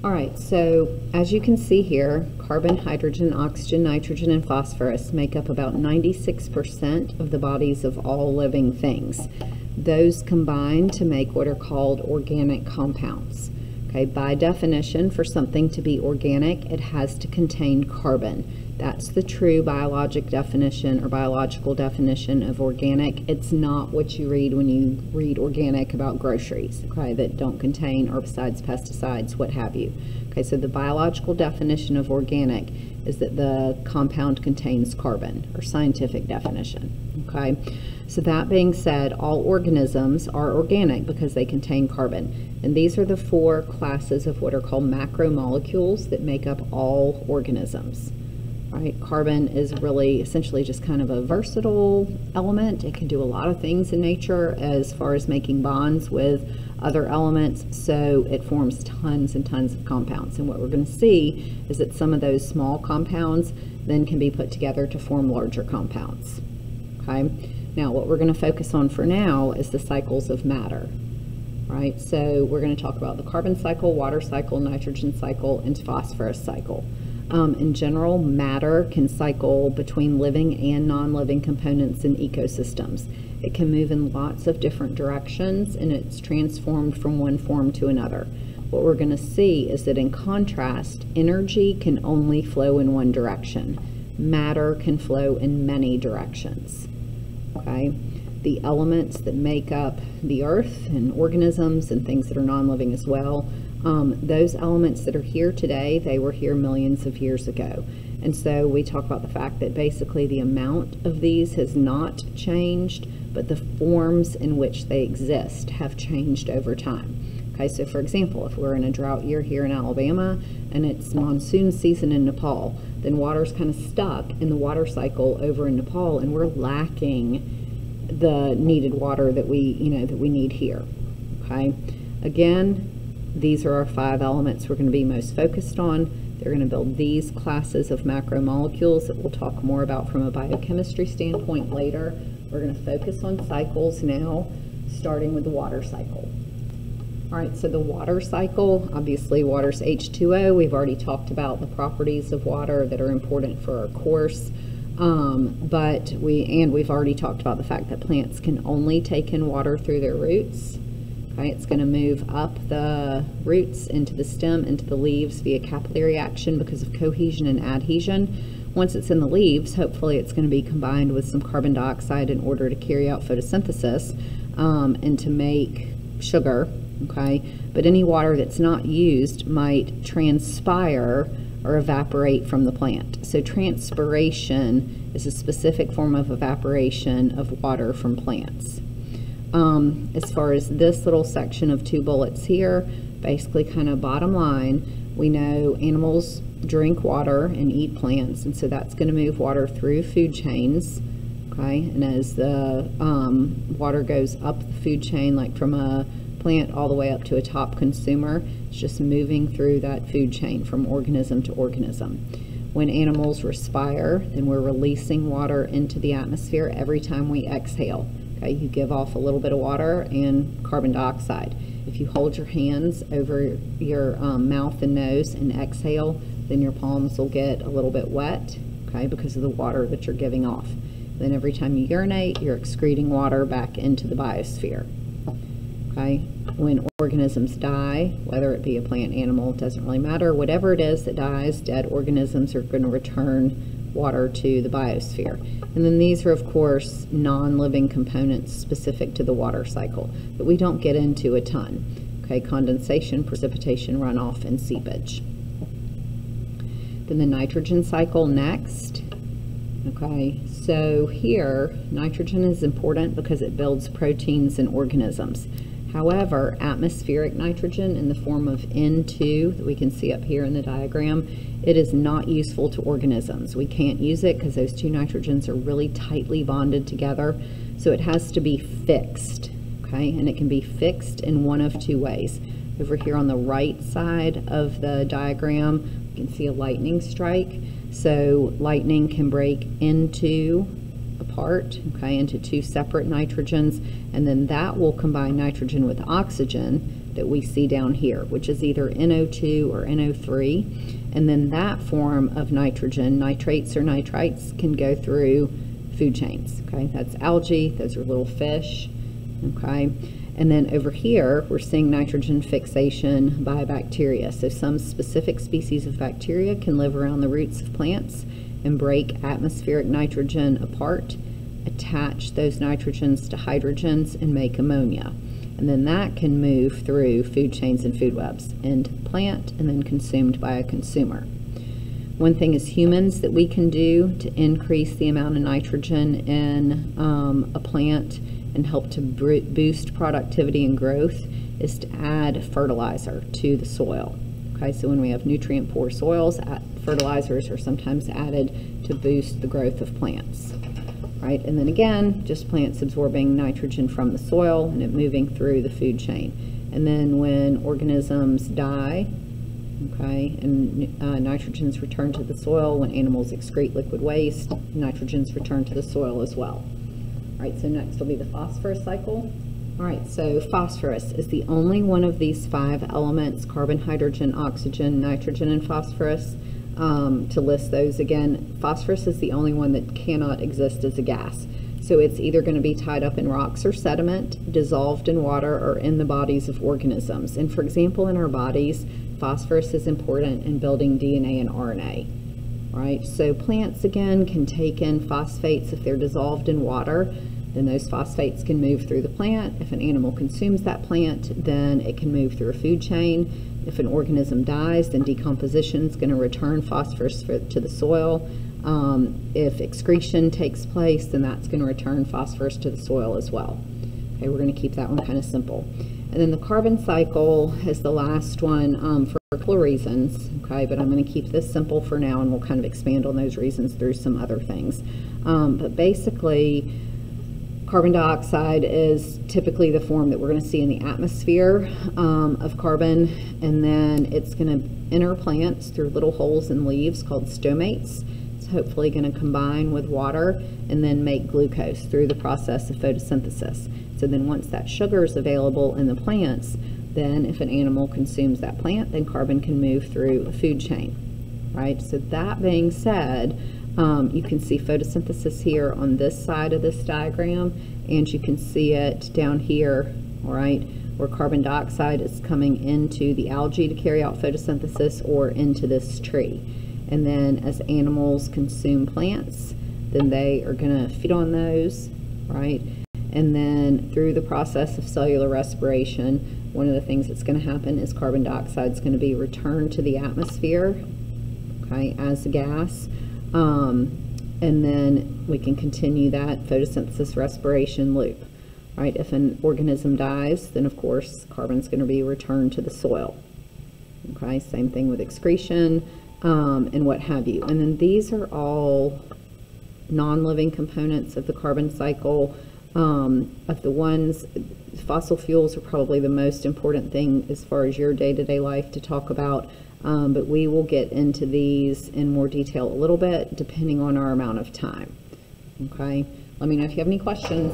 All right, so as you can see here, carbon, hydrogen, oxygen, nitrogen, and phosphorus make up about 96% of the bodies of all living things. Those combine to make what are called organic compounds. Okay, by definition, for something to be organic, it has to contain carbon. That's the true biological definition of organic. It's not what you read when you read organic about groceries, okay, that don't contain herbicides, pesticides, what have you. Okay, so the biological definition of organic is that the compound contains carbon, or scientific definition, okay? So that being said, all organisms are organic because they contain carbon. And these are the four classes of what are called macromolecules that make up all organisms. Right? Carbon is really essentially just kind of a versatile element. It can do a lot of things in nature as far as making bonds with other elements, so it forms tons and tons of compounds. And what we're going to see is that some of those small compounds then can be put together to form larger compounds. Okay? Now what we're going to focus on for now is the cycles of matter. Right? So we're going to talk about the carbon cycle, water cycle, nitrogen cycle, and phosphorus cycle. In general, matter can cycle between living and non-living components in ecosystems. It can move in lots of different directions, and it's transformed from one form to another. What we're going to see is that in contrast, energy can only flow in one direction. Matter can flow in many directions. Okay? The elements that make up the earth and organisms and things that are non-living as well, those elements that are here today, they were here millions of years ago. And so we talk about the fact that basically the amount of these has not changed, but the forms in which they exist have changed over time. Okay, so for example, if we're in a drought year here in Alabama and it's monsoon season in Nepal, then water's kind of stuck in the water cycle over in Nepal, and we're lacking the needed water that we need here. Okay, again, these are our 5 elements we're going to be most focused on. They're going to build these classes of macromolecules that we'll talk more about from a biochemistry standpoint later. We're going to focus on cycles now, starting with the water cycle. All right, so the water cycle, obviously water's H2O. We've already talked about the properties of water that are important for our course. But we've already talked about the fact that plants can only take in water through their roots. Okay, it's going to move up the roots into the stem, into the leaves via capillary action because of cohesion and adhesion. Once it's in the leaves, hopefully it's going to be combined with some carbon dioxide in order to carry out photosynthesis and to make sugar. Okay, but any water that's not used might transpire or evaporate from the plant. So transpiration is a specific form of evaporation of water from plants. As far as this little section of 2 bullets here, basically kind of bottom line, we know animals drink water and eat plants, and so that's going to move water through food chains. Okay, and as the water goes up the food chain, like from a plant all the way up to a top consumer, it's just moving through that food chain from organism to organism. When animals respire, then we're releasing water into the atmosphere every time we exhale. Okay, you give off a little bit of water and carbon dioxide. If you hold your hands over your mouth and nose and exhale, then your palms will get a little bit wet, okay, because of the water that you're giving off. Then every time you urinate, you're excreting water back into the biosphere. Okay, when organisms die, whether it be a plant, animal, it doesn't really matter. Whatever it is that dies, dead organisms are going to return water to the biosphere. And then these are, of course, non-living components specific to the water cycle that we don't get into a ton. Okay, condensation, precipitation, runoff, and seepage. Then the nitrogen cycle next. Okay, so here, nitrogen is important because it builds proteins in organisms. However, atmospheric nitrogen in the form of N2 that we can see up here in the diagram, it is not useful to organisms. We can't use it because those 2 nitrogens are really tightly bonded together, so it has to be fixed, okay? And it can be fixed in one of 2 ways. Over here on the right side of the diagram, you can see a lightning strike. So lightning can break into apart, okay, into 2 separate nitrogens, and then that will combine nitrogen with oxygen that we see down here, which is either NO2 or NO3. And then that form of nitrogen, nitrates or nitrites, can go through food chains. Okay, that's algae, those are little fish. Okay, and then over here we're seeing nitrogen fixation by bacteria. So some specific species of bacteria can live around the roots of plants and break atmospheric nitrogen apart, attach those nitrogens to hydrogens, and make ammonia. And then that can move through food chains and food webs into the plant and then consumed by a consumer. One thing as humans that we can do to increase the amount of nitrogen in a plant and help to boost productivity and growth is to add fertilizer to the soil. Okay, so when we have nutrient poor soils, fertilizers are sometimes added to boost the growth of plants. Right, and then again, just plants absorbing nitrogen from the soil and it moving through the food chain. And then when organisms die, okay, and nitrogen's returned to the soil, when animals excrete liquid waste, nitrogen's returned to the soil as well. All right, so next will be the phosphorus cycle. All right, so phosphorus is the only one of these 5 elements, carbon, hydrogen, oxygen, nitrogen, and phosphorus. To list those again, phosphorus is the only one that cannot exist as a gas. So it's either going to be tied up in rocks or sediment, dissolved in water, or in the bodies of organisms. And for example, in our bodies, phosphorus is important in building DNA and RNA. Right? So plants, again, can take in phosphates if they're dissolved in water. Then those phosphates can move through the plant. If an animal consumes that plant, then it can move through a food chain. If an organism dies, then decomposition is going to return phosphorus to the soil. If excretion takes place, then that's going to return phosphorus to the soil as well. Okay, we're going to keep that one kind of simple. And then the carbon cycle is the last one for a couple of reasons. Okay, but I'm going to keep this simple for now, and we'll kind of expand on those reasons through some other things. But basically, carbon dioxide is typically the form that we're going to see in the atmosphere of carbon, and then it's going to enter plants through little holes in leaves called stomates. It's hopefully going to combine with water and then make glucose through the process of photosynthesis. So then once that sugar is available in the plants, then if an animal consumes that plant, then carbon can move through a food chain, right? So that being said, you can see photosynthesis here on this side of this diagram, and you can see it down here, all right, where carbon dioxide is coming into the algae to carry out photosynthesis or into this tree. And then as animals consume plants, then they are going to feed on those, right? And then through the process of cellular respiration, one of the things that's going to happen is carbon dioxide is going to be returned to the atmosphere, okay, as a gas. And then we can continue that photosynthesis respiration loop, right? If an organism dies, then of course carbon's going to be returned to the soil. Okay, same thing with excretion and what have you. And then these are all non-living components of the carbon cycle. Of the ones, fossil fuels are probably the most important thing as far as your day-to-day life to talk about. But we will get into these in more detail a little bit depending on our amount of time. Okay, let me know if you have any questions.